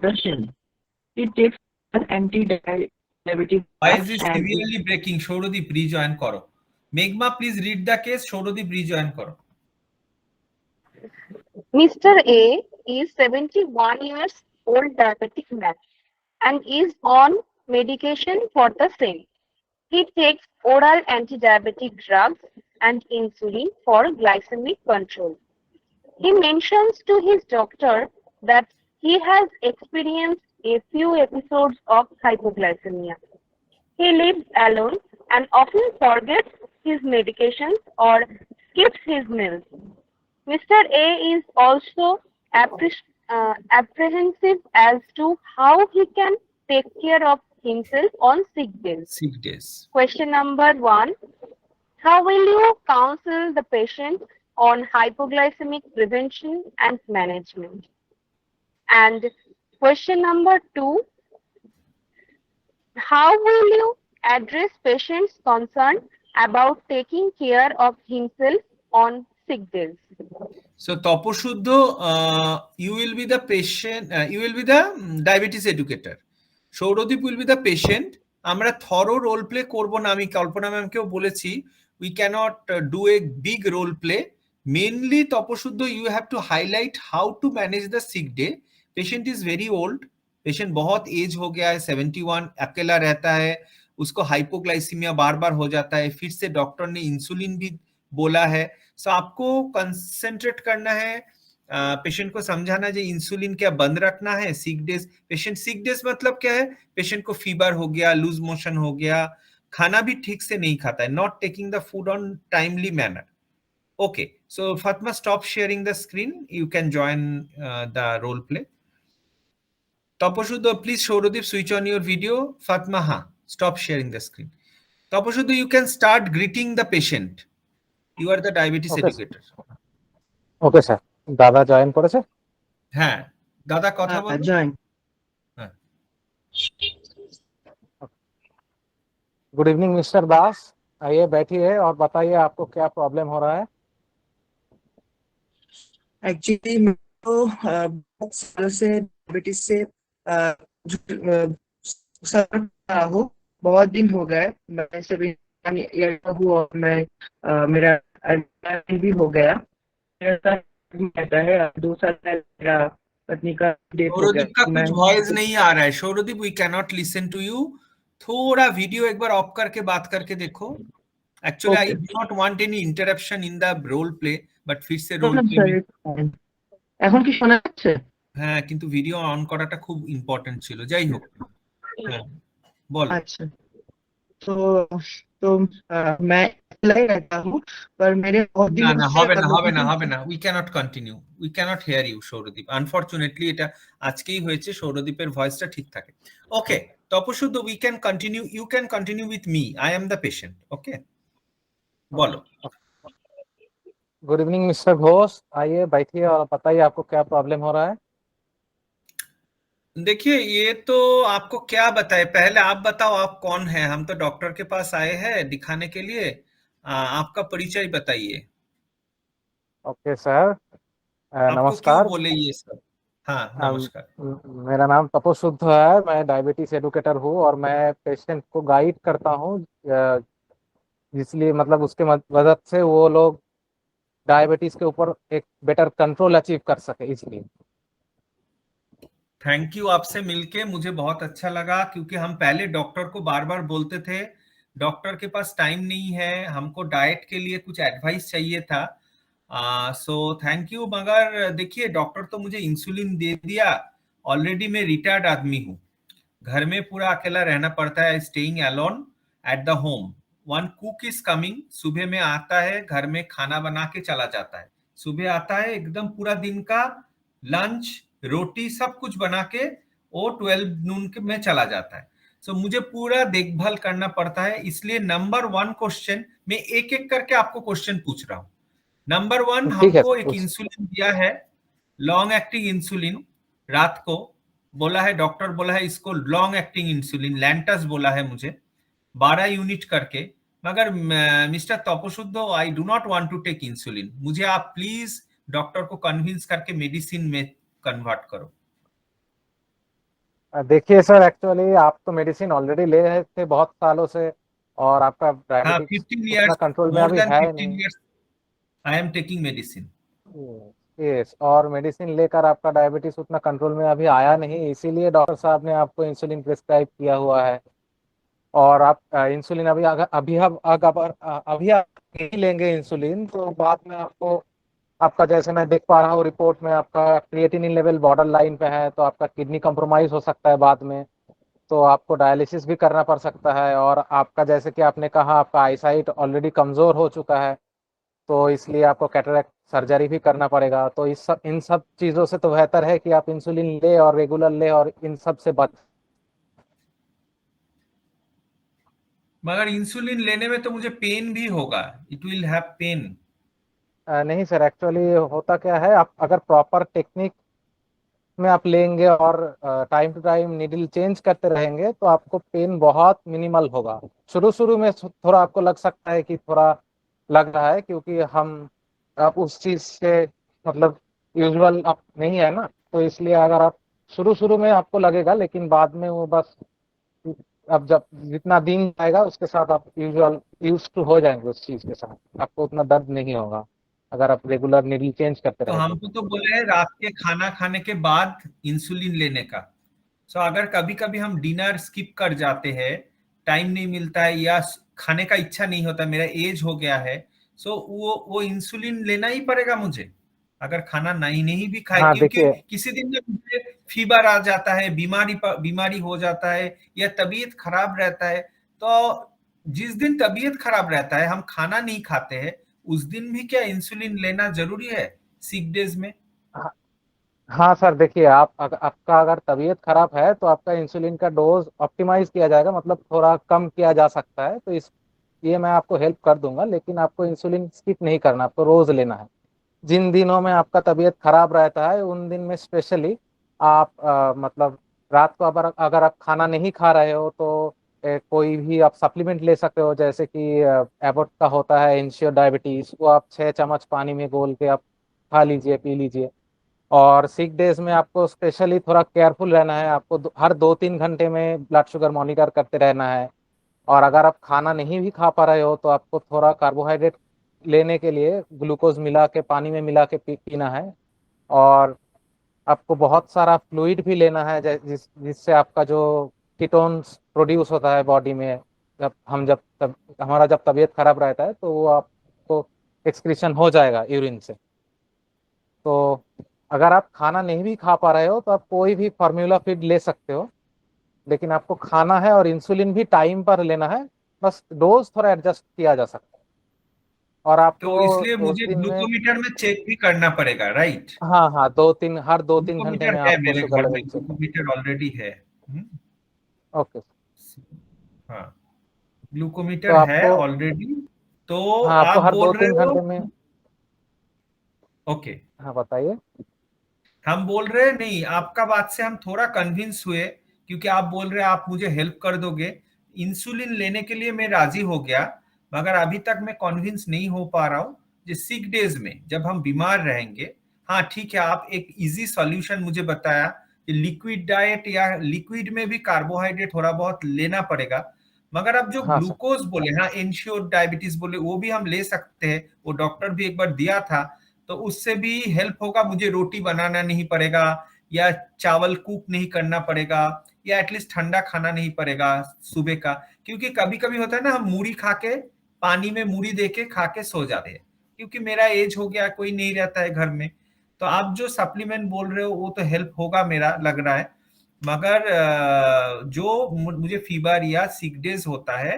depression. He takes an anti-diabetic Why drugs is it and severely breaking? Shourodip, rejoin karo. Megma, please read the case. Shourodip, rejoin karo. Mr. A is 71 years old diabetic man and is on medication for the same. He takes oral anti-diabetic drugs and insulin for glycemic control. He mentions to his doctor that he has experienced a few episodes of hypoglycemia. He lives alone and often forgets his medications or skips his meals. Mr. A is also apprehensive as to how he can take care of himself on sick days. Sick days. Question number 1. How will you counsel the patient on hypoglycemic prevention and management? And question number 2. How will you address patient's concern about taking care of himself on sick days? So, Taposhuddho, you will be the patient, you will be the diabetes educator. Shourodip will be the patient. আমরা thorough role play করব না, আমি কল্পনা ম্যামকেও বলেছি, we cannot do a big role play. Mainly, Taposhuddho, you have to highlight how to manage the sick day. Patient is very old. Patient बहुत as हो गया है, 71, अकेला रहता है, उसको हाइपोग्लाइसीमिया बार बार हो जाता है, फिर से डॉक्टर ने इंसुलिन भी बोला है. सो आपको कंसंट्रेट करना है, पेशेंट को समझाना है इंसुलिन क्या बंद रखना है. सिक डेज, पेशेंट सिक डेज मतलब क्या है, पेशेंट को फीवर हो गया, लूज मोशन हो गया, खाना भी ठीक से नहीं खाता है, not taking the food on timely manner. Okay, so Fatima, stop sharing the screen, you can join the role play. Taposhuddho, please, Shourodip, switch on your video. Fatma, stop sharing the screen. Taposhuddho, you can start greeting the patient. You are the diabetes educator. Okay, sir. দাদা join করেছে? হ্যাঁ, দাদা কথা বলুন। join. হ্যাঁ। Good evening mister दास, आइए बैठिए और बताइए आपको क्या प्रॉब्लम हो रहा है? एक्चुअली मैं तो बहुत साल से डायबिटीज से सफर कर रहा हूँ, बहुत दिन हो गए। मैं सभी हूँ और मैं मेरा भी हो गया, रहता है 2 साल पहले मेरा पत्नी का डेथ हो गया। शौरदीप का कुछ वॉइस नहीं आ रहा है। Sourdeep, we can not listen to you. थोड़ा वीडियो एक बार ऑफ करके बात करके देखो। Actually I do not want any interruption in the role play, but फिर से रोल প্লে এখন কি শোনা যাচ্ছে? হ্যাঁ, কিন্তু ভিডিও অন করাটা খুব ইম্পর্টেন্ট ছিল। যাই হোক, হ্যাঁ বল। अच्छा, तो मैं लग रहता हूँ, पर मेरे बहुत दिन না হবে না, হবে না, হবে না। We can't continue, we can't hear you Sourdeep. Unfortunately এটা আজকেই হয়েছে, সৌরদীপের ভয়েসটা ঠিক থাকে। Okay, Taposuddha, we can continue, you can continue with me, I am the patient. Okay, বলো। गुड इवनिंग मिस्टर घोष, आइए बैठिए और बताइए आपको क्या प्रॉब्लम हो रहा है? देखिए, ये तो आपको क्या बताए, पहले आप बताओ आप कौन है। हम तो डॉक्टर के पास आए हैं दिखाने के लिए, आपका परिचय बताइए। ओके सर, नमस्कार। बोले ये सब? हाँ, नमस्कार। मेरा नाम तपोशुद्ध है, मैं डायबिटीज एडुकेटर हूँ और मैं पेशेंट को गाइड करता हूँ, इसलिए मतलब उसके मदद से वो लोग डायबिटीज के ऊपर एक बेटर कंट्रोल अचीव कर सके, इसलिए। थैंक यू, आपसे मिलके मुझे बहुत अच्छा लगा, क्योंकि हम पहले डॉक्टर को बार बार बोलते थे डॉक्टर के पास टाइम नहीं है, हमको डाइट के लिए कुछ एडवाइस चाहिए था। So thank you. मगर देखिए, डॉक्टर तो मुझे इंसुलिन दे दिया, ऑलरेडी मैं रिटायर्ड आदमी हूँ, घर में पूरा अकेला रहना पड़ता है, staying alone at the home. One cook is coming, सुबह में आता है, घर में खाना बना के चला जाता है। सुबह आता है, एकदम पूरा दिन का लंच, रोटी सब कुछ बना के वो 12 नून में चला जाता है। सो मुझे पूरा देखभाल करना पड़ता है, इसलिए नंबर 1 क्वेश्चन, मैं एक एक करके आपको क्वेश्चन पूछ रहा हूँ। नंबर 1, हमको एक इंसुलिन दिया है, लॉन्ग एक्टिंग इंसुलिन, रात को बोला है डॉक्टर, बोला है इसको लॉन्ग एक्टिंग इंसुलिन लैंटस बोला है मुझे, 12 यूनिट करके। मगर mister Taposuddha, I do not want to take insulin, मुझे आप प्लीज डॉक्टर को कन्विंस करके मेडिसिन में कन्वर्ट करो। देखिए सर, एक्चुअली आप तो मेडिसिन ऑलरेडी ले रहे थे बहुत सालों से, और आपका हाँ, डायबिटिक्स 15 उतना इयर्स, कंट्रोल में मोर अभी देन है 15 नहीं। Years I am taking medicine. Yes, और मेडिसिन लेकर आपका डायबिटीज उतना कंट्रोल में अभी आया नहीं, इसीलिए डॉक्टर साहब ने आपको इंसुलिन प्रिस्क्राइब किया हुआ है। और आप इंसुलिन अभी अभी आप नहीं लेंगे इंसुलिन, तो बाद में आपको, आपका जैसे मैं देख पा रहा हूँ रिपोर्ट में, आपका क्रिएटिनिन लेवल बॉर्डर लाइन पे है, तो आपका किडनी कंप्रोमाइज हो सकता है बाद में। तो आपको डायलिसिस भी करना पड़ सकता है, और आपका जैसे कि आपने कहा आपका आईसाइट ऑलरेडी कमज़ोर हो चुका है, तो इसलिए आपको कैटरेक्ट सर्जरी भी करना पड़ेगा। तो इन सब चीज़ों से तो बेहतर है कि आप इंसुलिन ले और रेगुलर ले, और इन सब से बच। मगर इंसुलिन लेने में तो मुझे पेन भी होगा, इट विल हैव पेन। नहीं सर, एक्चुअली होता क्या है, आप अगर प्रॉपर टेक्निक में आप लेंगे और time to time needle change करते रहेंगे, तो आपको पेन बहुत मिनिमल होगा। शुरू शुरू में थोड़ा आपको लग सकता है कि थोड़ा लग रहा है, क्योंकि हम आप उस चीज से मतलब यूजुअल आप नहीं है ना, तो इसलिए अगर आप शुरू शुरू में आपको लगेगा, लेकिन बाद में वो बस, अब जब जितना दिन जाएगा उसके साथ आप यूज टू हो जाएंगे उस चीज के साथ, आपको उतना दर्द नहीं होगा अगर आप रेगुलर नीडल चेंज करते तो रहे तो। हमको तो बोले हैं रात के खाना खाने के बाद इंसुलिन लेने का। सो अगर कभी कभी हम डिनर स्किप कर जाते हैं, टाइम नहीं मिलता है या खाने का इच्छा नहीं होता, मेरा एज हो गया है, सो वो इंसुलिन लेना ही पड़ेगा मुझे अगर खाना नहीं नहीं भी खाए, हाँ क्योंकि देखिए, किसी दिन में मुझे फीवर आ जाता है, बीमारी हो जाता है, या तबीयत खराब रहता है। तो जिस दिन तबीयत खराब रहता है हम खाना नहीं खाते हैं, उस दिन भी क्या इंसुलिन लेना जरूरी है सिक डेज में? हाँ सर देखिए, आपका अगर तबीयत खराब है तो आपका इंसुलिन का डोज ऑप्टिमाइज किया जाएगा, मतलब थोड़ा कम किया जा सकता है, तो इस ये मैं आपको हेल्प कर दूंगा। लेकिन आपको इंसुलिन स्किप नहीं करना, आपको रोज लेना है। जिन दिनों में आपका तबीयत खराब रहता है उन दिन में स्पेशली आप मतलब रात को अगर आप खाना नहीं खा रहे हो तो कोई भी आप सप्लीमेंट ले सकते हो, जैसे कि एबॉट का होता है इंश्योर डायबिटीज, वो आप 6 चम्मच पानी में घोल के आप खा लीजिए, पी लीजिए। और सिक डेज में आपको स्पेशली थोड़ा केयरफुल रहना है, आपको हर 2-3 घंटे में ब्लड शुगर मॉनिटर करते रहना है। और अगर आप खाना नहीं भी खा पा रहे हो तो आपको थोड़ा कार्बोहाइड्रेट लेने के लिए ग्लूकोज मिला के पानी में मिला के पीना है। और आपको बहुत सारा फ्लूइड भी लेना है, जिससे आपका जो कीटोन्स प्रोड्यूस होता है बॉडी में, जब हमारा जब तबीयत खराब रहता है तो वो आपको एक्सक्रीशन हो जाएगा यूरिन से। तो अगर आप खाना नहीं भी खा पा रहे हो तो आप कोई भी फार्मूला फीड ले सकते हो, लेकिन आपको खाना है और इंसुलिन भी टाइम पर लेना है, बस डोज थोड़ा एडजस्ट किया जा सकता है। और तो आपको इसलिए उस मुझे दिन में, ग्लूकोमीटर में चेक भी करना पड़ेगा, राइट? हाँ हाँ, हर 2-3 घंटे ग्लूकोमीटर में है आपको मेरे शुगर घर में, लेवल चेक करना। ग्लूकोमीटर ऑलरेडी है। ओके। हाँ, तो ग्लूकोमीटर है आपको, ऑलरेडी। तो हाँ, आपको आप हर दो बोल रहे तीन हो, घंटे में, ओके, हाँ बताइए। हम बोल रहे हैं नहीं, आपका बात से हम थोड़ा कन्विंस हुए, क्योंकि आप बोल रहे हैं आप मुझे हेल्प कर दोगे। इंसुलिन लेने के लिए मैं राजी हो गया, मगर अभी तक मैं कन्विंस नहीं हो पा रहा हूँ। जो सिक डेज में जब हम बीमार रहेंगे, हाँ ठीक है, आप एक इजी सॉल्यूशन मुझे बताया कि लिक्विड डाइट, या लिक्विड में भी कार्बोहाइड्रेट थोड़ा बहुत लेना पड़ेगा। मगर अब जो हाँ सर। ग्लूकोज बोले, हाँ इंश्योर डायबिटीज बोले, वो भी हम ले सकते हैं, वो डॉक्टर भी एक बार दिया था। तो उससे भी हेल्प होगा, मुझे रोटी बनाना नहीं पड़ेगा, या चावल कुक नहीं करना पड़ेगा, या एटलीस्ट ठंडा खाना नहीं पड़ेगा सुबह का। क्योंकि कभी कभी होता है ना, हम मूढ़ी खा के, पानी में मूढ़ी दे के खा के सो जाते हैं, क्योंकि मेरा एज हो गया, कोई नहीं रहता है घर में। तो आप जो सप्लीमेंट बोल रहे हो वो तो हेल्प होगा मेरा लग रहा है। मगर जो मुझे फीवर या सिक डेज होता है,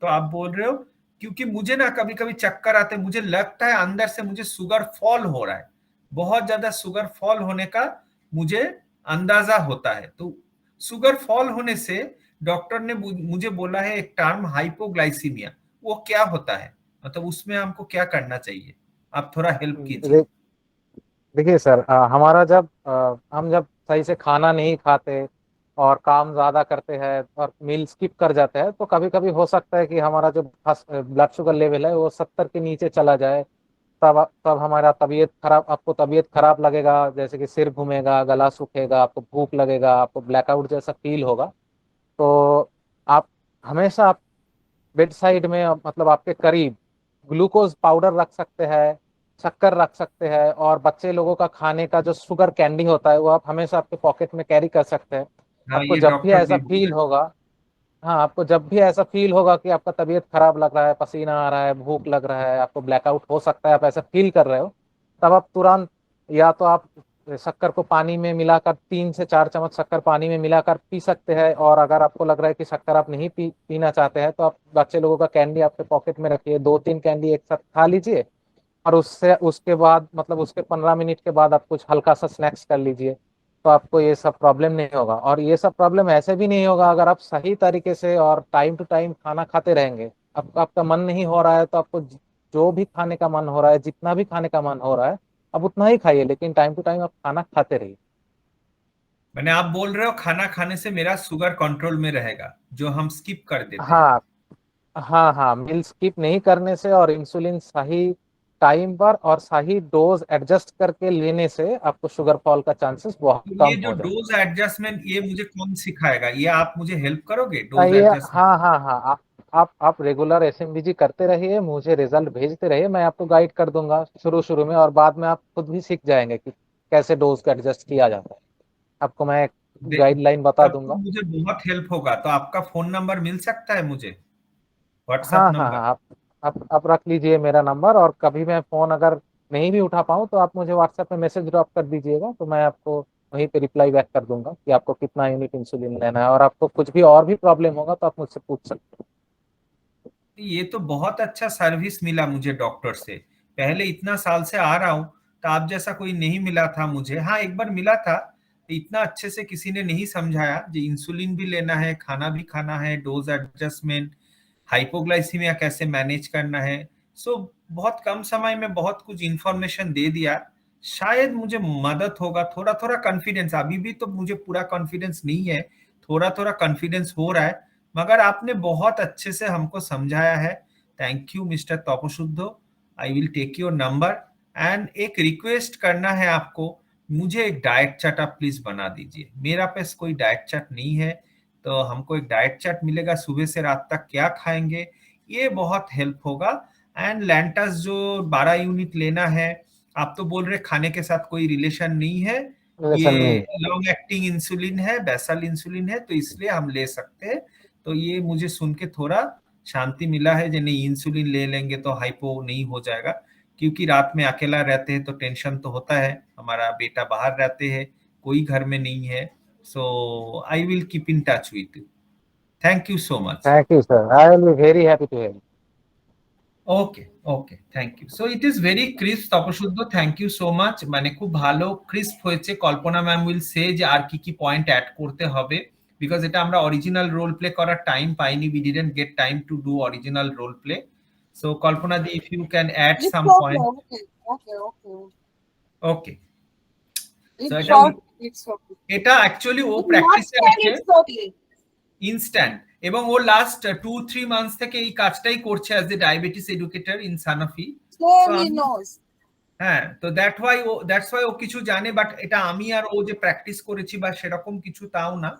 तो आप बोल रहे हो, क्योंकि मुझे ना कभी कभी चक्कर आते हैं, मुझे लगता है अंदर से मुझे शुगर फॉल हो रहा है, बहुत ज्यादा शुगर फॉल होने का मुझे अंदाजा होता है। तो शुगर फॉल होने से डॉक्टर ने मुझे बोला है एक टर्म, हाइपोग्लाइसीमिया। वो क्या होता है, मतलब उसमें हमको क्या करना चाहिए? आप थोड़ा हेल्प कीजिए। दे- देखिए सर, हमारा जब हम जब सही से खाना नहीं खाते और काम ज़्यादा करते हैं और मील स्किप कर जाते हैं, तो कभी कभी हो सकता है कि हमारा जो ब्लड शुगर लेवल है वो 70 के नीचे चला जाए, तब हमारा तबीयत खराब, आपको तबीयत खराब लगेगा, जैसे कि सिर घूमेगा, गला सूखेगा, आपको भूख लगेगा, आपको ब्लैकआउट जैसा फील होगा। तो आप हमेशा आप बेड साइड में, मतलब आपके करीब, ग्लूकोज पाउडर रख सकते हैं, शक्कर रख सकते हैं, और बच्चे लोगों का खाने का जो शुगर कैंडी होता है वो आप हमेशा आपके पॉकेट में कैरी कर सकते हैं। हाँ, आपको ये जब भी डॉक्टर ऐसा भी फील बोला। होगा, हाँ, आपको जब भी ऐसा फील होगा कि आपका तबीयत खराब लग रहा है, पसीना आ रहा है, भूख लग रहा है, आपको ब्लैकआउट हो सकता है, आप ऐसा फील कर रहे हो, तब आप तुरंत, या तो आप शक्कर को पानी में मिलाकर 3 से 4 चम्मच शक्कर पानी में मिलाकर पी सकते हैं, और अगर आपको लग रहा है कि शक्कर आप नहीं पीना चाहते हैं, तो आप बच्चे लोगों का कैंडी आपके पॉकेट में रखिए, 2-3 कैंडी एक साथ खा लीजिए, और उससे उसके बाद, मतलब उसके 15 मिनट के बाद आप कुछ हल्का सा स्नैक्स कर लीजिए। तो आपको ये सब प्रॉब्लम नहीं होगा, और ये सब प्रॉब्लम ऐसे भी नहीं होगा अगर आप सही तरीके से और टाइम टू टाइम खाना खाते रहेंगे। आपका मन नहीं हो रहा है तो आपको जो भी खाने का मन हो रहा है, जितना भी खाने का मन हो रहा है, आप उतना ही खाइए, लेकिन टाइम टू टाइम आप खाना खाते रहिए। मैंने, आप बोल रहे हो खाना खाने से मेरा शुगर कंट्रोल में रहेगा, जो हम स्किप कर देते हैं। हाँ, हाँ, हाँ, मील स्किप नहीं करने से और इंसुलिन सही टाइम पर और सही डोज एडजस्ट करके लेने से आपको शुगर फॉल का चांसेस बहुत तो ये कम जो हो जाएगा। डोज एडजस्टमेंट, ये मुझे कौन सिखाएगा? ये आप मुझे हेल्प करोगे डोज ये, एडजस्टमेंट? हाँ, हाँ, हाँ, आप रेगुलर एसएमबीजी करते रहिए, मुझे रिजल्ट भेजते रहिए, मैं आपको गाइड कर दूंगा शुरू शुरू में, और बाद में आप खुद भी सीख जाएंगे कि कैसे डोज को एडजस्ट किया जाता है। आपको मैं गाइडलाइन बता तब तो दूंगा। मुझे बहुत हेल्प होगा। तो आपका फोन नंबर मिल सकता है मुझे, व्हाट्सएप हाँ, हाँ, हाँ, नंबर? आप रख लीजिए मेरा नंबर, और कभी मैं फ़ोन अगर नहीं भी उठा पाऊँ तो आप मुझे व्हाट्सएप पे मैसेज ड्रॉप कर दीजिएगा, तो मैं आपको वहीं पे रिप्लाई बैक कर दूंगा कि आपको कितना यूनिट इंसुलिन लेना है, और आपको कुछ भी और भी प्रॉब्लम होगा तो आप मुझसे पूछ सकते हैं। ये तो बहुत अच्छा सर्विस मिला मुझे डॉक्टर से। पहले इतना साल से आ रहा हूँ, तो आप जैसा कोई नहीं मिला था मुझे। हाँ, एक बार मिला था, इतना अच्छे से किसी ने नहीं समझाया। जो इंसुलिन भी लेना है, खाना भी खाना है, डोज एडजस्टमेंट, हाइपोग्लाइसीमिया कैसे मैनेज करना है। सो बहुत कम समय में बहुत कुछ इंफॉर्मेशन दे दिया। शायद मुझे मदद होगा, थोड़ा थोड़ा कॉन्फिडेंस, अभी भी तो मुझे पूरा कॉन्फिडेंस नहीं है, थोड़ा थोड़ा कॉन्फिडेंस हो रहा है, मगर आपने बहुत अच्छे से हमको समझाया है। Thank you mister Taposuddha. I will take your number. And एक रिक्वेस्ट करना है आपको, मुझे एक डाइट चार्ट आप प्लीज बना दीजिए। मेरा पास कोई डाइट चार्ट नहीं है, तो हमको एक डाइट चार्ट मिलेगा, सुबह से रात तक क्या खाएंगे, ये बहुत हेल्प होगा। एंड लैंटस जो 12 यूनिट लेना है, आप तो बोल रहे खाने के साथ कोई रिलेशन नहीं है, ऐसा नहीं ये है। लॉन्ग एक्टिंग इंसुलिन है, बेसल इंसुलिन है, तो इसलिए हम ले सकते हैं। तो ये मुझे सुन के थोड़ा शांति मिला है, जो नहीं इंसुलिन ले लेंगे तो हाइपो नहीं हो जाएगा। क्योंकि रात में अकेला रहते हैं तो टेंशन तो होता है, हमारा बेटा बाहर रहते हैं, कोई घर में नहीं है। So I will keep in touch with you. Thank you so much. Thank you sir, I will be very happy to help. Okay, okay, thank you. So it is very crisp Taposuddha, thank you so much. মানে খুব ভালো crisp হয়েছে। কল্পনা ma'am will say যে আর কি কি point add করতে হবে, because এটা আমরা অরিজিনাল রোল প্লে করার টাইম পাইনি, we didn't get time to do original role play. So Kalpana দি, if you can add It's some okay, point. okay. Okay, so It's এটা short, it's okay. এটা actually ও With প্র্যাকটিসে mustard, আছে it's okay. Instant, এবং ও last 2-3 months থেকে এই কাজটাই করছে as a diabetes educator in Sanofi. Same so he আমি, knows. হ্যাঁ, তো দ্যাটস ওয়াই ও কিছু জানে, বাট এটা আমি আর ও যে প্র্যাকটিস করেছি বা সেরকম কিছু তাও না,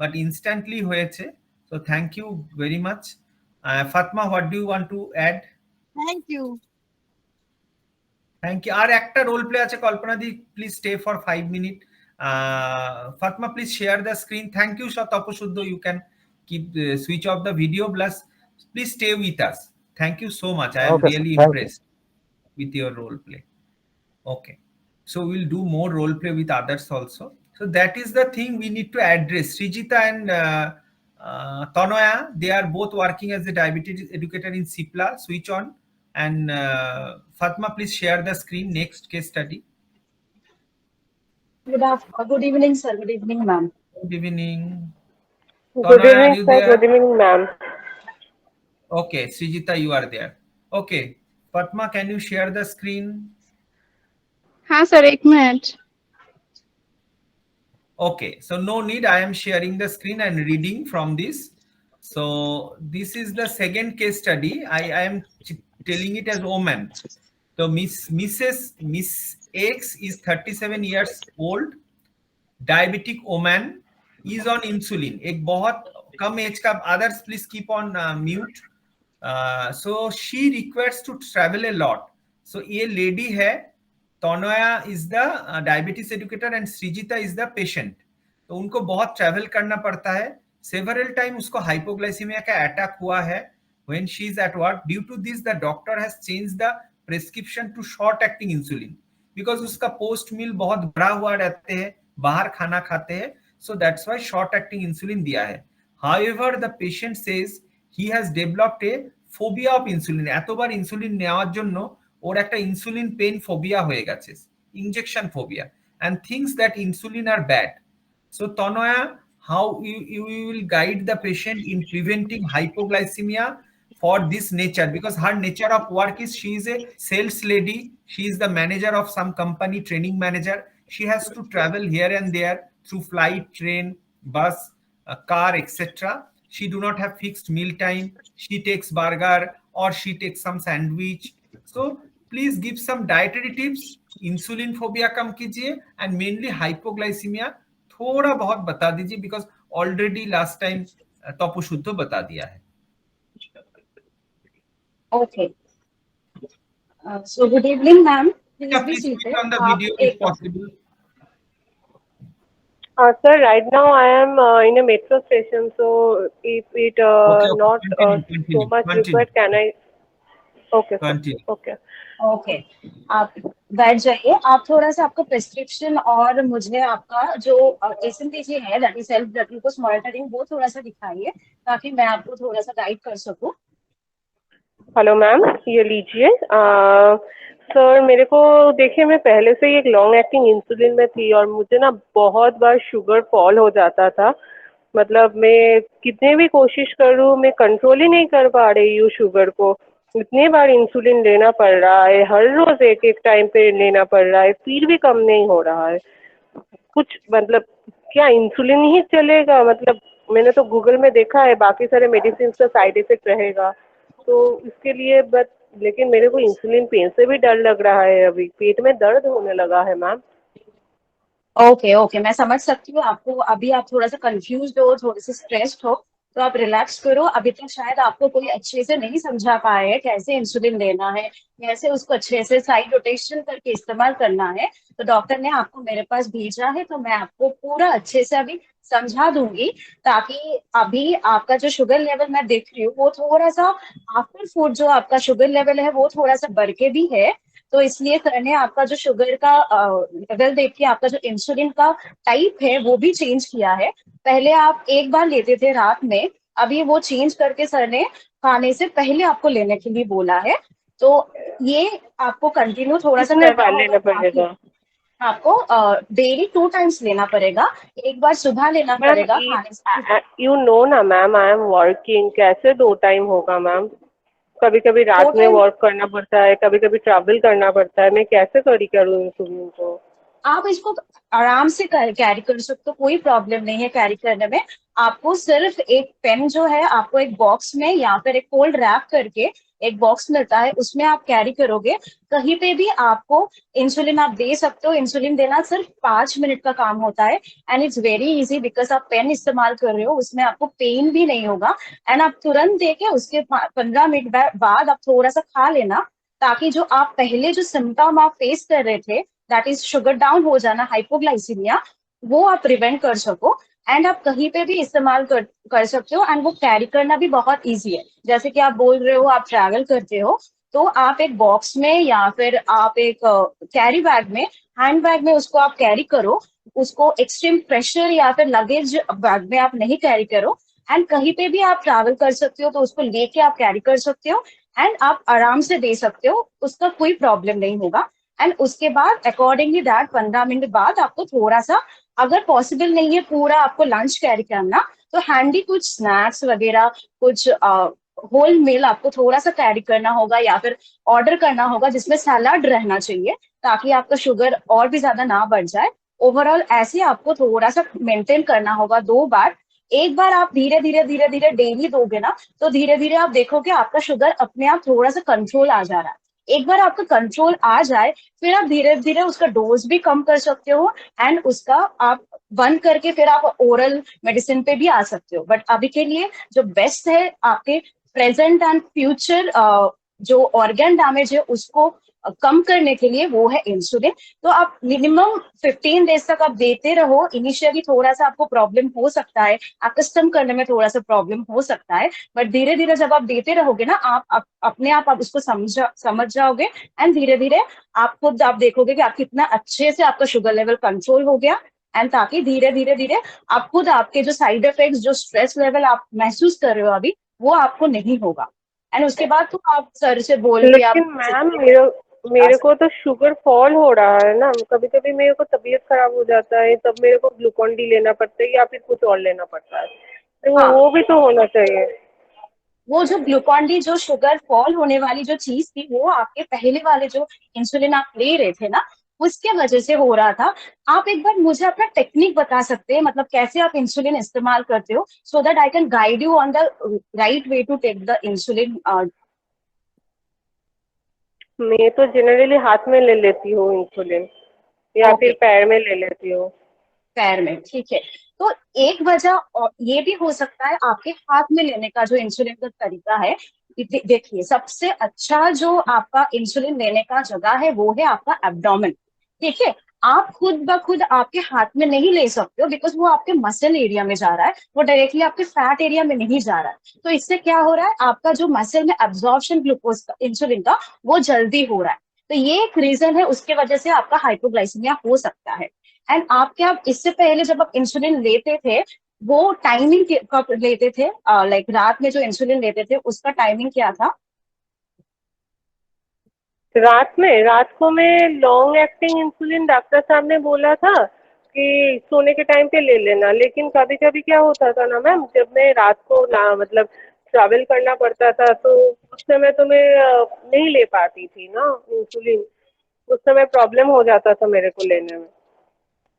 বাট ইনস্ট্যান্টলি হয়েছে। তো thank you very much. Fatma, what do you want to add? Thank you. Thank you. আর একটা রোল প্লে আছে, Kalpana di please stay for 5 minute. Fatma please share the screen. Thank you Taposuddha, you can keep switch off the video, plus please stay with us. Thank you so much. I am okay sir, really thank you. impressed with your role play. Okay, so we'll do more role play with others also. So that is the thing we need to address. Srijita and Tanoya, they are both working as a diabetes educator in Cipla. Switch on. And Fatma, please share the screen. Next case study. Good evening, sir. Good evening, ma'am. Good evening. Good Tanoya, are evening, you sir. there? Good evening, ma'am. Okay, Srijita, you are there. Okay, Fatma, can you share the screen? हाँ sir, 1 minute. Okay, so no need, I am sharing the screen and reading from this. So this is the second case study. I am telling it as omen. तो तो miss X is 37 years old, diabetic woman, is on insulin. एक बहुत कम as का, others please keep on mute. So she requires to travel a lot. So ये lady है, Tanaya is the diabetes educator and Srijita is the patient. तो उनको बहुत travel करना पड़ता है. Several time उसको हाइपोग्लाइसीमिया का अटैक हुआ है when she is at work. Due to this, the doctor has changed the prescription to short acting insulin because उसका पोस्ट मील बहुत बड़ा हुआ रहते हैं, बाहर खाना खाते हैं, so that's why short acting insulin दिया है. However, the patient says he has developed a phobia of insulin. এত বার ইনসুলিন নেওয়ার জন্য ওর একটা ইনসুলিন পেন ফোবিয়া হয়ে গেছে, injection phobia, and thinks that insulin are bad. So Tanoya, how you will guide the patient in preventing hypoglycemia for this nature, because her nature of work is she is a sales lady, she is the manager of some company, training manager. She has to travel here and there through flight, train, bus, car, etc. She do not have fixed meal time. She takes burger or she takes some sandwich. So please give some dietary tips. Insulin phobia कम कीजिए and mainly hypoglycemia थोड़ा बहुत बता दीजिए, because already last time तपोशुद्ध बता दिया है. Okay. So good evening, ma'am. Please be Please seated. click on the आप video if possible. Sir, right now I am in a metro station, so if it Okay, not continue, so much continue. required, can I? Okay, sir. Continue. Okay. Okay, आप बैठ जाइए. आप थोड़ा सा आपका prescription और मुझे आपका जो एसएमपीजी है, that is self blood glucose monitoring, वो थोड़ा सा दिखाइए ताकि मैं आपको थोड़ा सा गाइड कर सकूं. हेलो मैम, ये लीजिए. सर, मेरे को देखिए, मैं पहले से ही एक लॉन्ग एक्टिंग इंसुलिन में थी और मुझे ना बहुत बार शुगर फॉल हो जाता था. मतलब मैं कितने भी कोशिश करूँ, मैं कंट्रोल ही नहीं कर पा रही हूँ शुगर को. इतने बार इंसुलिन लेना पड़ रहा है, हर रोज एक एक टाइम पे लेना पड़ रहा है, फिर भी कम नहीं हो रहा है कुछ. मतलब क्या इंसुलिन ही चलेगा? मतलब मैंने तो गूगल में देखा है बाकी सारे मेडिसिन का साइड इफेक्ट रहेगा, तो इसके लिए बट लेकिन मेरे को इंसुलिन पेन से भी डर लग रहा है. अभी पेट में दर्द होने लगा है मैम. ओके, मैं समझ सकती हूँ आपको. अभी आप थोड़ा सा कंफ्यूज हो, थोड़े से स्ट्रेस्ड हो, तो आप रिलैक्स करो. अभी तक शायद आपको कोई अच्छे से नहीं समझा पाया है कैसे इंसुलिन लेना है, कैसे उसको अच्छे से साइड रोटेशन करके इस्तेमाल करना है. तो डॉक्टर ने आपको मेरे पास भेजा है, तो मैं आपको पूरा अच्छे से अभी समझा दूंगी, ताकि अभी आपका जो शुगर लेवल मैं देख रही हूँ वो थोड़ा सा आफ्टर फूड जो आपका शुगर लेवल है वो थोड़ा सा बढ़ के भी है. तो इसलिए सर ने आपका जो शुगर का लेवल देख के आपका जो इंसुलिन का टाइप है वो भी चेंज किया है. पहले आप एक बार लेते थे रात में, अभी वो चेंज करके सर ने खाने से पहले आपको लेने के लिए बोला है. तो ये आपको कंटिन्यू थोड़ा सा कितने करना बार लेना होगा. पड़ेगा आपको डेली 2 टाइम्स लेना पड़ेगा. एक बार सुबह लेना मैम? पड़ेगा खाने से. यू नो ना मैम, आई एम वर्किंग, कैसे 2 टाइम होगा मैम? कभी कभी रात दो में टाइम वर्क करना पड़ता है, कभी कभी ट्रैवल करना पड़ता है. मैं कैसे करी करूँ इंसुलिन को? आप इसको आराम से कैरी कर सकते हो, कोई प्रॉब्लम नहीं है कैरी करने में. आपको सिर्फ एक पेन जो है आपको एक बॉक्स में या फिर एक फोल्ड रैप करके एक बॉक्स मिलता है, उसमें आप कैरी करोगे. कहीं पे भी आपको इंसुलिन आप दे सकते हो. इंसुलिन देना सिर्फ 5 मिनट का काम होता है and it's very easy, because आप पेन इस्तेमाल कर रहे हो, उसमें आपको पेन भी नहीं होगा. एंड आप तुरंत देके उसके 15 मिनट बाद आप थोड़ा सा खा लेना, ताकि जो आप पहले जो सिम्टम आप फेस कर रहे थे, दैट इज शुगर डाउन हो जाना, हाइपोग्लाइसीमिया, वो आप प्रिवेंट कर सको. एंड आप कहीं पे भी इस्तेमाल कर सकते हो. एंड वो कैरी करना भी बहुत इजी है. जैसे कि आप बोल रहे हो आप ट्रैवल करते हो, तो आप एक बॉक्स में या फिर आप एक कैरी बैग में, हैंड बैग में उसको आप कैरी करो. उसको एक्सट्रीम प्रेशर या फिर लगेज बैग में आप नहीं कैरी करो. एंड कहीं पे भी आप ट्रैवल कर सकते हो तो उसको लेके आप कैरी कर सकते हो एंड आप आराम से दे सकते हो, उसका कोई प्रॉब्लम नहीं होगा. एंड उसके बाद अकॉर्डिंगली दैट 15 मिनट बाद आपको थोड़ा सा, अगर पॉसिबल नहीं है पूरा आपको लंच कैरी करना, तो हैंडी कुछ स्नैक्स वगैरह, कुछ होल मील आपको थोड़ा सा कैरी करना होगा या फिर ऑर्डर करना होगा जिसमें सलाद रहना चाहिए, ताकि आपका शुगर और भी ज्यादा ना बढ़ जाए. ओवरऑल ऐसे आपको थोड़ा सा मेंटेन करना होगा 2 बार. एक बार आप धीरे धीरे डेली दोगे ना, तो धीरे धीरे आप देखोगे आपका शुगर अपने आप थोड़ा सा कंट्रोल आ जा रहा है. एक बार आपका कंट्रोल आ जाए फिर आप धीरे धीरे उसका डोज भी कम कर सकते हो एंड उसका आप बंद करके फिर आप ओरल मेडिसिन पे भी आ सकते हो। बट अभी के लिए जो बेस्ट है आपके प्रेजेंट एंड फ्यूचर जो ऑर्गन डैमेज है उसको कम करने के लिए वो है इंसुलिन। तो आप मिनिमम 15 डेज तक आप देते रहो। इनिशियली थोड़ा सा आपको प्रॉब्लम हो सकता है, कस्टम करने में थोड़ा सा प्रॉब्लम हो सकता है, बट धीरे धीरे जब आप देते रहोगे ना आप अपने आप उसको समझ जाओगे एंड धीरे धीरे आप खुद आप देखोगे कि आप कितना अच्छे से आपका शुगर लेवल कंट्रोल हो गया। एंड ताकि धीरे धीरे धीरे आप खुद आपके जो साइड इफेक्ट्स जो स्ट्रेस लेवल आप महसूस कर रहे हो अभी वो आपको नहीं होगा। एंड उसके बाद तो आप सर से बोल के आप लेकिन मैम मेरे को तो शुगर फॉल हो रहा है ना, कभी कभी मेरे को तबीयत खराब हो जाता है तब मेरे को ग्लूकॉन डी लेना पड़ता है या फिर कुछ और लेना पड़ता है, तो हाँ, वो भी तो होना चाहिए। वो जो ग्लूकॉन डी जो शुगर फॉल होने वाली जो चीज थी वो आपके पहले वाले जो इंसुलिन आप ले रहे थे ना उसके वजह से हो रहा था। आप एक बार मुझे अपना टेक्निक बता सकते हैं, मतलब कैसे आप इंसुलिन इस्तेमाल करते हो so that I can guide you on the right way to take the insulin. मैं तो जनरली हाथ में ले लेती हूँ इंसुलिन या फिर पैर में ले लेती हूँ। पैर में, ठीक है। तो एक वजह और ये भी हो सकता है आपके हाथ में लेने का जो इंसुलिन का तरीका है। देखिए सबसे अच्छा जो आपका इंसुलिन लेने का जगह है वो है आपका एब्डोमेन, ठीक है। आप खुद ब खुद आपके हाथ में नहीं ले सकते हो बिकॉज वो आपके मसल एरिया में जा रहा है, वो डायरेक्टली आपके फैट एरिया में नहीं जा रहा है। तो इससे क्या हो रहा है आपका जो मसल में एब्जॉर्प्शन ग्लूकोज का इंसुलिन का वो जल्दी हो रहा है। तो ये एक रीजन है, उसके वजह से आपका हाइपोग्लाइसीमिया हो सकता है। एंड आप क्या इससे पहले जब आप इंसुलिन लेते थे वो टाइमिंग कब लेते थे, लाइक रात में जो इंसुलिन लेते थे उसका टाइमिंग क्या था? रात को मैं लॉन्ग एक्टिंग इंसुलिन डॉक्टर साहब ने बोला था कि सोने के टाइम पे ले लेना, लेकिन कभी कभी क्या होता था ना मैम, जब मैं रात को ना मतलब ट्रैवल करना पड़ता था तो उस समय तो मैं नहीं ले पाती थी ना इंसुलिन, उस समय प्रॉब्लम हो जाता था मेरे को लेने में।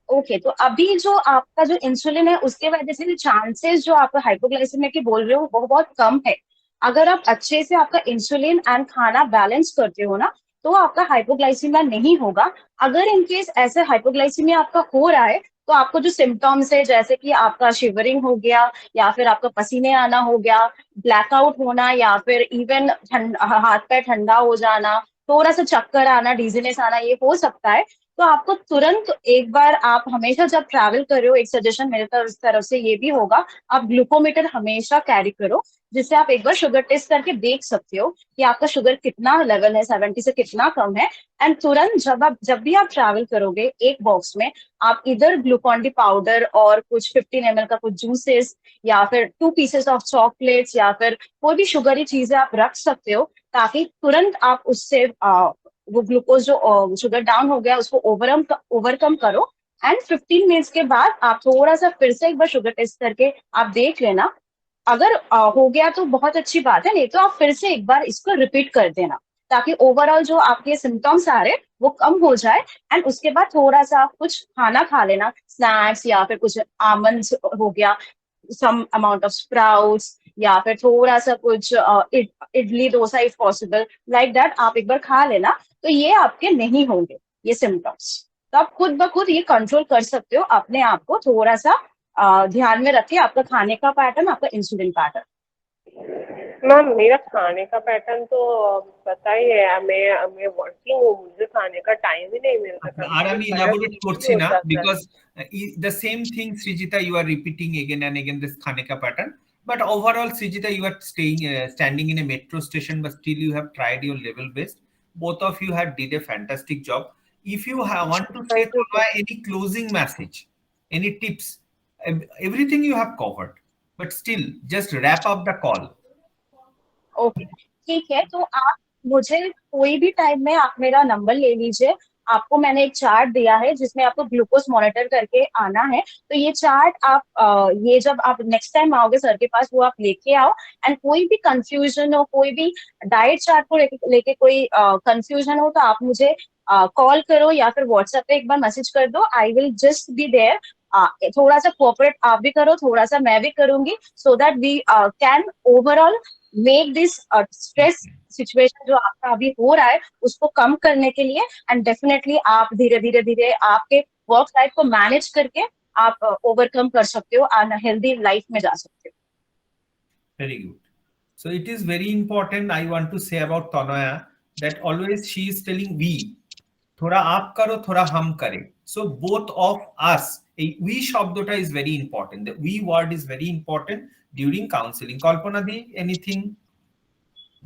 ओके, तो अभी जो आपका जो इंसुलिन है उसके वजह से चांसेस जो आप हाइपोग्लाइसेमिया की बोल रहे हो वो बहुत कम है। अगर आप अच्छे से आपका इंसुलिन एंड खाना बैलेंस करते हो ना तो आपका हाइपोग्लाइसीमिया नहीं होगा। अगर इन केस ऐसे हाइपोग्लाइसीमिया आपका हो रहा है तो आपको जो सिम्टम्स है जैसे कि आपका शिवरिंग हो गया या फिर आपका पसीने आना हो गया, ब्लैकआउट होना या फिर इवन हाथ पैर ठंडा हो जाना, थोड़ा सा चक्कर आना, डिजीनेस आना, ये हो सकता है। तो आपको तुरंत एक बार आप हमेशा जब ट्रैवल कर रहे हो एक सजेशन मेरे तरफ से ये भी होगा आप ग्लूकोमीटर हमेशा कैरी करो जिससे आप एक बार शुगर टेस्ट करके देख सकते हो कि आपका शुगर कितना लेवल है, 70 से कितना कम है। एंड तुरंत जब भी आप ट्रैवल करोगे एक बॉक्स में आप इधर ग्लूकॉन डी पाउडर और कुछ 15 ml का कुछ जूसेस या फिर 2 पीसेस ऑफ चॉकलेट्स या फिर कोई भी शुगरी चीजें आप रख सकते हो ताकि तुरंत आप उससे वो ग्लूकोज जो शुगर डाउन हो गया उसको ओवरकम करो। एंड 15 मिनट्स के बाद आप थोड़ा सा फिर से एक बार शुगर टेस्ट करके आप देख लेना। अगर हो गया तो बहुत अच्छी बात है, नहीं तो आप फिर से एक बार इसको रिपीट कर देना ताकि ओवरऑल जो आपके सिम्टम्स आ रहे हैं वो कम हो जाए। एंड उसके बाद थोड़ा सा आप कुछ खाना खा लेना, स्नैक्स या फिर कुछ आमंड्स हो गया, सम अमाउंट ऑफ स्प्राउट्स या फिर थोड़ा सा कुछ idli dosa if possible like that आप एक बार खा लेना तो ये आपके नहीं होंगे ये सिम्टम्स। तो आप खुद ब खुद ये कंट्रोल कर सकते हो अपने आप को, थोड़ा सा ध्यान में रखिए आपका खाने का पैटर्न, आपका इंसुलिन पैटर्न। मैम मेरा खाने का पैटर्न तो पता ही है, मैं वर्किंग हूँ, मुझे खाने का टाइम ही नहीं मिलता, আর कभी আমি खाना elaborate कुछ भी করছি हो না जाता है। because the same thing Srijita you are repeating again and again this khaneka pattern, but overall Srijita you are standing in a metro station but still you have tried your level best. Both of you had did a fantastic job. If you want to say thank you sir. Tanmay, any closing message, any tips, everything you have covered, but still just wrap up the call. Okay, ठीक है। तो आप मुझे कोई भी time में आप मेरा नंबर ले लीजिए। आपको मैंने एक चार्ट दिया है जिसमें आपको ग्लूकोज मॉनिटर करके आना है। तो ये चार्ट आप ये जब आप नेक्स्ट टाइम आओगे सर के पास वो आप लेके आओ। एंड कोई भी कंफ्यूजन हो, कोई भी डाइट चार्ट को लेके कोई कंफ्यूजन हो तो आप मुझे कॉल करो या फिर व्हाट्सएप पे एक बार मैसेज कर दो। I will just be there थोड़ा सा कोऑपरेट आप भी करो, थोड़ा सा मैं भी करूंगी, so that we can overall make this stress situation जो आपका अभी हो रहा है उसको कम करने के लिए। एंड डेफिनेटली आप धीरे धीरे धीरे आपके वर्क लाइफ को मैनेज करके आप ओवरकम कर सकते हो, और हेल्दी लाइफ में जा सकते हो। Very good. So it is very important, I want to say about Tanaya, that always she is telling we, थोड़ा आप करो थोड़ा हम करें. So both of us, we शब्दটা is very important. The we word is very important during counseling. Kalpana di, anything?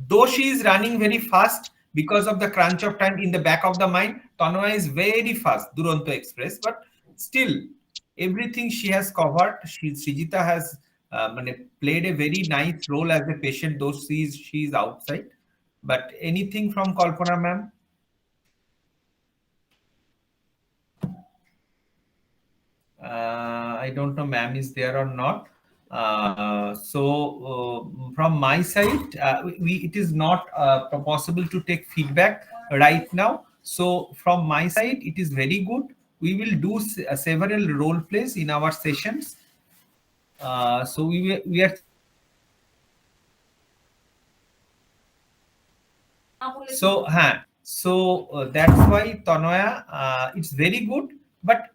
Though she is running very fast because of the crunch of time in the back of the mind, Tanaya is very fast, Duronto Express, but still everything she has covered. Srijita has played a very nice role as a patient, though she is outside. But anything from Kalpana ma'am? I don't know ma'am is there or not. From my side, it is not possible to take feedback right now. So from my side, it is very good. We will do several role plays in our sessions. So we are. So that's why Tanaya, it's very good. But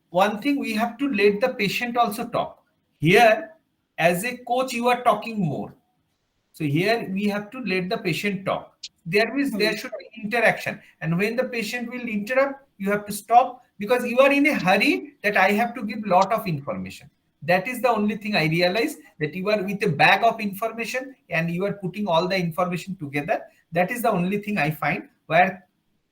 one thing, we have to let the patient also talk. Here, as a coach, you are talking more. So here we have to let the patient talk. There should be interaction. And when the patient will interrupt, you have to stop, because you are in a hurry that I have to give lot of information. That is the only thing I realize, that you are with a bag of information and you are putting all the information together. That is the only thing I find, where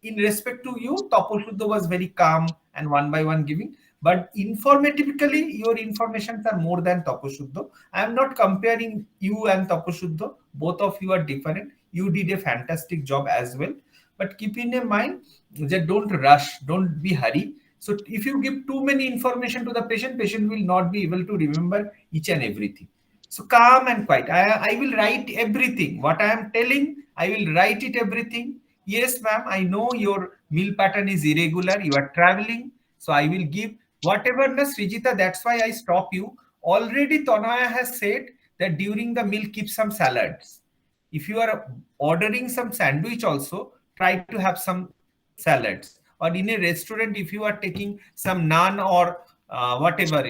in respect to you, Taposhuddha was very calm and one by one giving. But informatively, your informations are more than Taposhuddha. I am not comparing you and Taposhuddha. Both of you are different. You did a fantastic job as well. But keep in mind that don't rush, don't be hurry. So if you give too many information to the patient will not be able to remember each and everything. So calm and quiet. I will write everything. What I am telling, I will write it everything. Yes, ma'am, I know your meal pattern is irregular. You are traveling. So I will give whatever, Srijita, that's why I stop you. Already Tanaya has said that during the meal, keep some salads. If you are ordering some sandwich also, try to have some salads. Or in a restaurant, if you are taking some naan or whatever,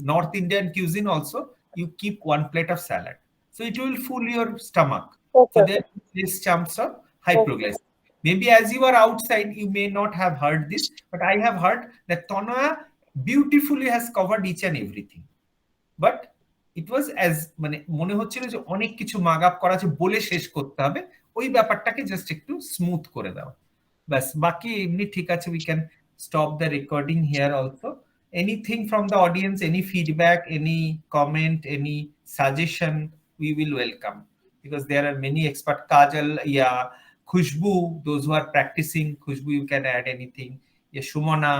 North Indian cuisine also, you keep one plate of salad. So it will fill your stomach. Okay. So there is chance of hypoglycemia. Maybe as you are outside, you may not have heard this, but I have heard that Tanaya beautifully has covered each and everything. But it was as মনে হচ্ছিল যে অনেক কিছু মাগ up করা আছে, বলে শেষ করতে হবে, ওই ব্যাপারটাকে জাস্ট একটু স্মুথ করে দাও, বাস। বাকি এমনি ঠিক আছে। We can stop the recording here also. Anything from the audience, any feedback, any comment, any suggestion, we will welcome, because there are many experts. Kajal, yeah, Khushbu, those who are practicing, Khushbu, you can add anything. Yeah, Shumana,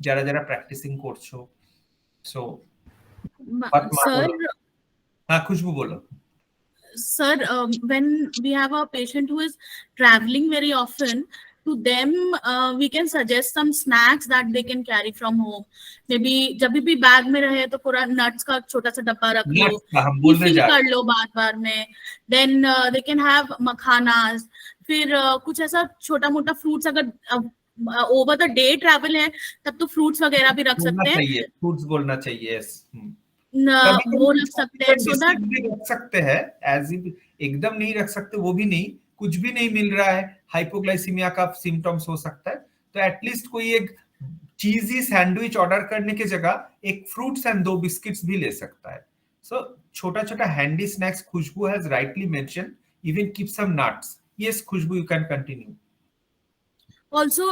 jara practicing korcho. So Sir, Khushbu bolo. Sir, when we have a patient who is traveling very often, to them we can suggest some snacks that they can carry from home. Maybe जब भी bag में रहे तो पूरा nuts का छोटा सा डब्बा रख लो, टिफिन कर लो बार में. Then they can have मखानास. फिर कुछ ऐसा छोटा मोटा फ्रूट्स, अगर ओवर द डे ट्रैवल है तब तो फ्रूट्स वगैरह भी रख सकते हैं. फ्रूट्स बोलना चाहिए, yes. वो रख सकते हैं, so that भी रख सकते हैं, एज एकदम नहीं रख सकते, वो भी नहीं, कुछ भी नहीं मिल रहा है, हाइपोग्लाइसीमिया का सिम्टम्स हो सकता है, तो एटलीस्ट कोई एक चीजी सैंडविच ऑर्डर करने की जगह एक फ्रूट्स एंड 2 बिस्किट्स भी ले सकता है. सो छोटा छोटा handy snacks. Khushboo has rightly mention, even keep some nuts. Yes Khushboo, you can continue. Also,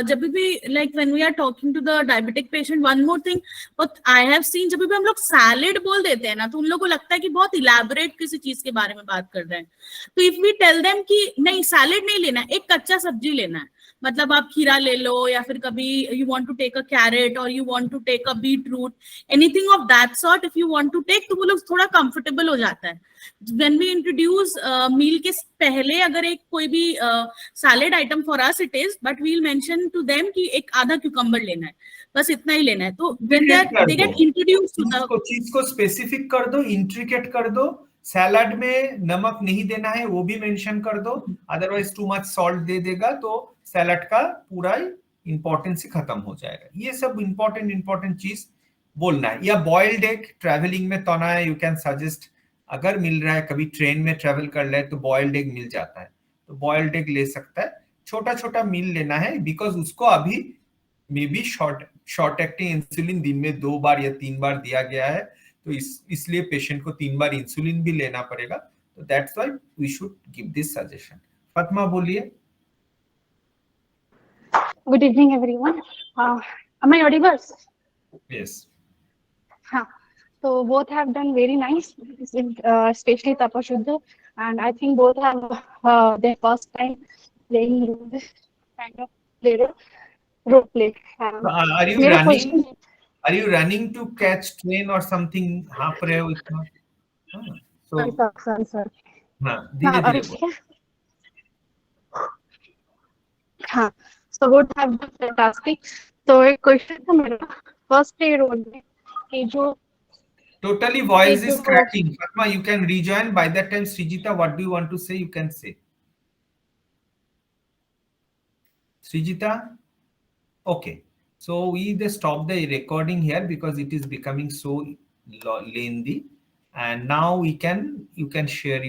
जब भी like when we are talking to the diabetic patient, one more thing what I have seen, जब भी हम लोग salad बोल देते हैं ना, तो उन लोगों को लगता है कि बहुत इलैबोरेट किसी चीज के बारे में बात कर रहे हैं. तो if we tell them कि नहीं सैलेड नहीं लेना, एक कच्चा सब्जी लेना है, मतलब आप खीरा ले लो, या फिर कभी you want to take a carrot और you want to take a beetroot, anything of that sort if you want to take, तो वो लोग थोड़ा कंफर्टेबल हो जाता है। व्हेन वी इंट्रोड्यूस मील के पहले अगर एक कोई भी salad item for us it is, but we will mention to them कि एक आधा क्यूकम्बर लेना है, बस इतना ही लेना है। तो when they get introduced to the चीज को स्पेसिफिक कर दो, इंट्रिकेट कर दो। सैलड में नमक नहीं देना है वो भी मेंशन कर दो, अदरवाइज टू मच सॉल्ट दे देगा तो सैलड का पूरा इंपॉर्टेंस ही खत्म हो जाएगा। ये सब इंपॉर्टेंट चीज बोलना है। या बॉइल्ड एग ट्रैवलिंग में तो ना है, यू कैन सजेस्ट, अगर मिल रहा है, कभी ट्रेन में ट्रैवल कर रहे तो बॉइल्ड एग मिल जाता है तो बॉइल्ड एग ले सकता है। छोटा छोटा मील लेना है, बिकॉज उसको अभी may be short acting insulin दिन में 2 बार या 3 बार दिया गया है, तो इसलिए पेशेंट को 3 बार इंसुलिन भी लेना पड़ेगा। तो that's why we should give this suggestion. Fatima बोलिए। Good evening, everyone. Am I audible? Yes. So both have done very nice, especially Tapashuddha, and I think both have their first time playing this kind of role play. Are you मेरा running? question, Are you running to catch train or something? Hop रहे हो इतना? sorry, sir. हाँ, धीरे धीरे बोलो। हाँ, so both have done fantastic. So एक question था मेरा first day role में कि जो Totally voice is cracking. Fatma, you can rejoin. By that time, Srijita, what do you want to say? You can say. Srijita? Okay. So we just stop the recording here because it is becoming so lengthy. And now you can share